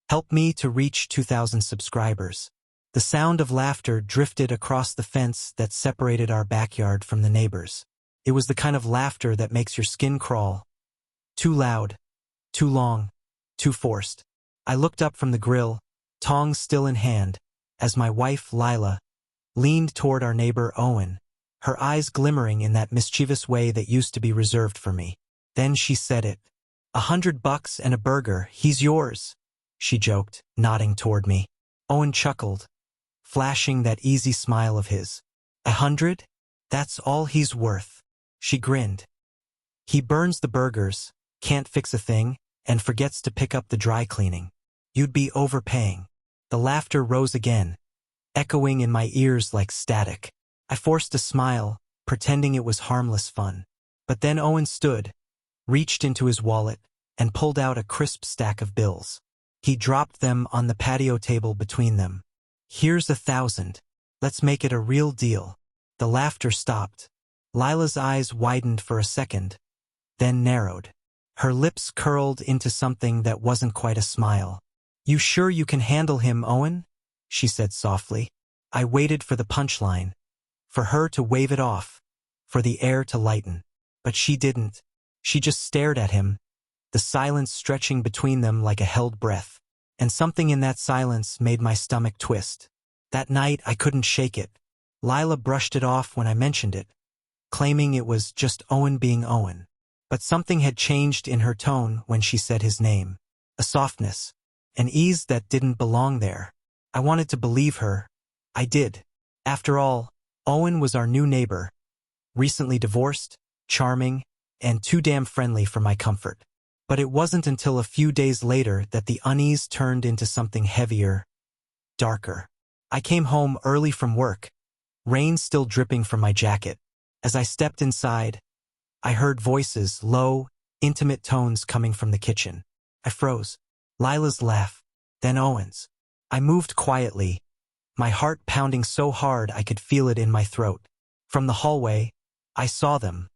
Help me to reach 2,000 subscribers. The sound of laughter drifted across the fence that separated our backyard from the neighbors. It was the kind of laughter that makes your skin crawl. Too loud, too long, too forced. I looked up from the grill, tongs still in hand, as my wife, Lila, leaned toward our neighbor, Owen, her eyes glimmering in that mischievous way that used to be reserved for me. Then she said it. $100 and a burger, he's yours, she joked, nodding toward me. Owen chuckled, flashing that easy smile of his. 100? That's all he's worth. She grinned. He burns the burgers, can't fix a thing, and forgets to pick up the dry cleaning. You'd be overpaying. The laughter rose again, echoing in my ears like static. I forced a smile, pretending it was harmless fun. But then Owen stood, reached into his wallet, and pulled out a crisp stack of bills. He dropped them on the patio table between them. Here's 1,000. Let's make it a real deal. The laughter stopped. Lila's eyes widened for a second, then narrowed. Her lips curled into something that wasn't quite a smile. You sure you can handle him, Owen? She said softly. I waited for the punchline, for her to wave it off, for the air to lighten. But she didn't. She just stared at him, the silence stretching between them like a held breath. And something in that silence made my stomach twist. That night I couldn't shake it. Lila brushed it off when I mentioned it, claiming it was just Owen being Owen. But something had changed in her tone when she said his name. A softness, an ease that didn't belong there. I wanted to believe her. I did. After all, Owen was our new neighbor, recently divorced, charming, and too damn friendly for my comfort. But it wasn't until a few days later that the unease turned into something heavier, darker. I came home early from work, rain still dripping from my jacket. As I stepped inside, I heard voices, low, intimate tones coming from the kitchen. I froze. Lila's laugh, then Owen's. I moved quietly, my heart pounding so hard I could feel it in my throat. From the hallway, I saw them.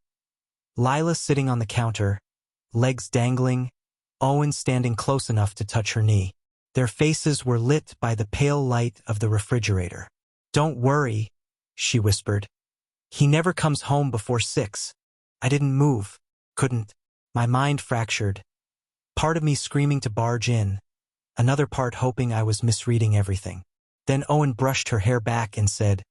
Lila sitting on the counter, legs dangling, Owen standing close enough to touch her knee. Their faces were lit by the pale light of the refrigerator. Don't worry, she whispered. He never comes home before 6. I didn't move, couldn't. My mind fractured. Part of me screaming to barge in, another part hoping I was misreading everything. Then Owen brushed her hair back and said,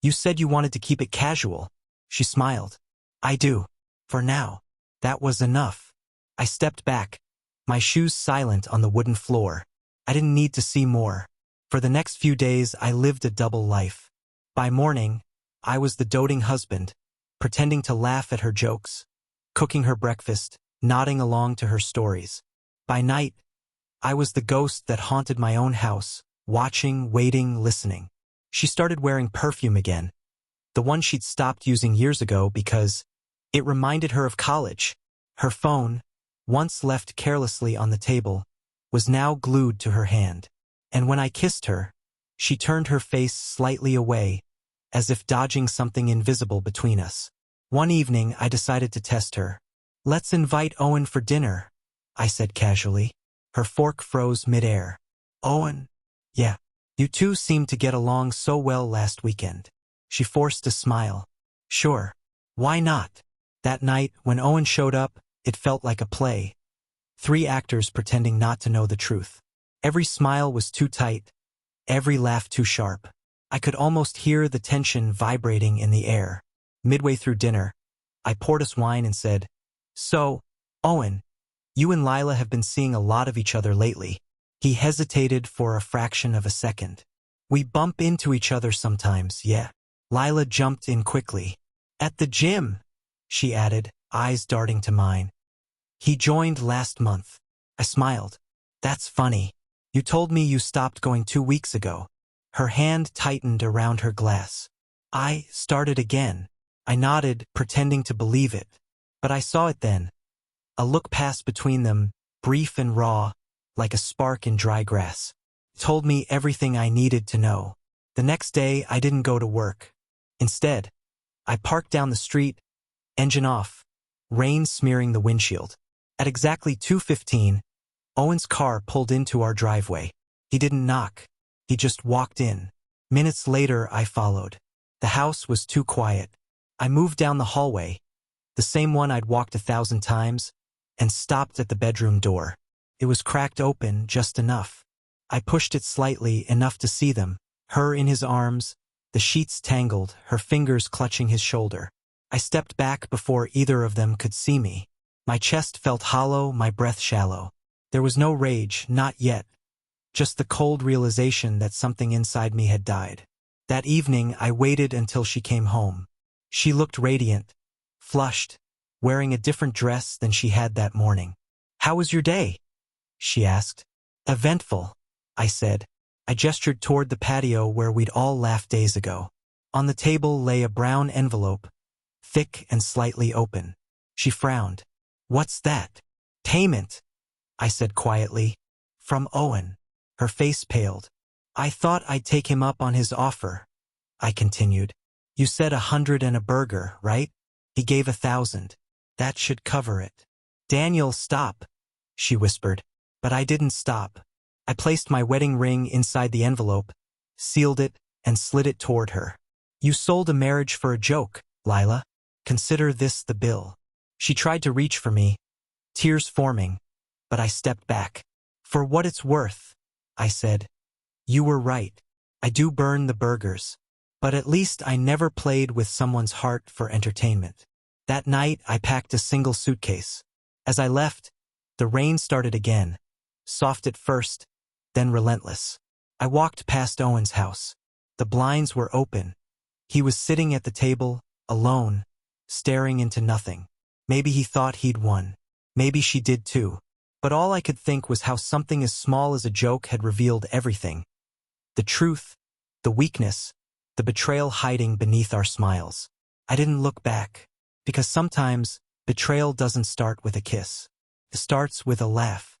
You said you wanted to keep it casual. She smiled. I do. For now. That was enough. I stepped back, my shoes silent on the wooden floor. I didn't need to see more. For the next few days, I lived a double life. By morning, I was the doting husband, pretending to laugh at her jokes, cooking her breakfast, nodding along to her stories. By night, I was the ghost that haunted my own house, watching, waiting, listening. She started wearing perfume again, the one she'd stopped using years ago because it reminded her of college. Her phone, once left carelessly on the table, was now glued to her hand. And when I kissed her, she turned her face slightly away, as if dodging something invisible between us. One evening, I decided to test her. Let's invite Owen for dinner, I said casually. Her fork froze midair. Owen? Yeah. You two seemed to get along so well last weekend. She forced a smile. Sure. Why not? That night, when Owen showed up, it felt like a play. 3 actors pretending not to know the truth. Every smile was too tight, every laugh too sharp. I could almost hear the tension vibrating in the air. Midway through dinner, I poured us wine and said, So, Owen, you and Lila have been seeing a lot of each other lately. He hesitated for a fraction of a second. We bump into each other sometimes, yeah. Lila jumped in quickly. At the gym, she added, eyes darting to mine. He joined last month. I smiled. That's funny. You told me you stopped going 2 weeks ago. Her hand tightened around her glass. I started again. I nodded, pretending to believe it. But I saw it then. A look passed between them, brief and raw, like a spark in dry grass. It told me everything I needed to know. The next day, I didn't go to work. Instead, I parked down the street, engine off, rain smearing the windshield. At exactly 2:15, Owen's car pulled into our driveway. He didn't knock. He just walked in. Minutes later, I followed. The house was too quiet. I moved down the hallway, the same one I'd walked 1,000 times, and stopped at the bedroom door. It was cracked open just enough. I pushed it slightly, enough to see them, her in his arms, the sheets tangled, her fingers clutching his shoulder. I stepped back before either of them could see me. My chest felt hollow, my breath shallow. There was no rage, not yet. Just the cold realization that something inside me had died. That evening, I waited until she came home. She looked radiant, flushed, wearing a different dress than she had that morning. "How was your day?" she asked. "Eventful," I said. I gestured toward the patio where we'd all laughed days ago. On the table lay a brown envelope, thick and slightly open. She frowned. "What's that?" "Payment," I said quietly. "From Owen." Her face paled. "I thought I'd take him up on his offer," I continued. "You said 100 and a burger, right? He gave 1,000. That should cover it." "Daniel, stop," she whispered. But I didn't stop. I placed my wedding ring inside the envelope, sealed it, and slid it toward her. "You sold a marriage for a joke, Lila. Consider this the bill." She tried to reach for me, tears forming, but I stepped back. "For what it's worth," I said. "You were right. I do burn the burgers. But at least I never played with someone's heart for entertainment." That night, I packed a single suitcase. As I left, the rain started again, soft at first, then relentless. I walked past Owen's house. The blinds were open. He was sitting at the table, alone, staring into nothing. Maybe he thought he'd won. Maybe she did too. But all I could think was how something as small as a joke had revealed everything. The truth, the weakness, the betrayal hiding beneath our smiles. I didn't look back, because sometimes betrayal doesn't start with a kiss. It starts with a laugh.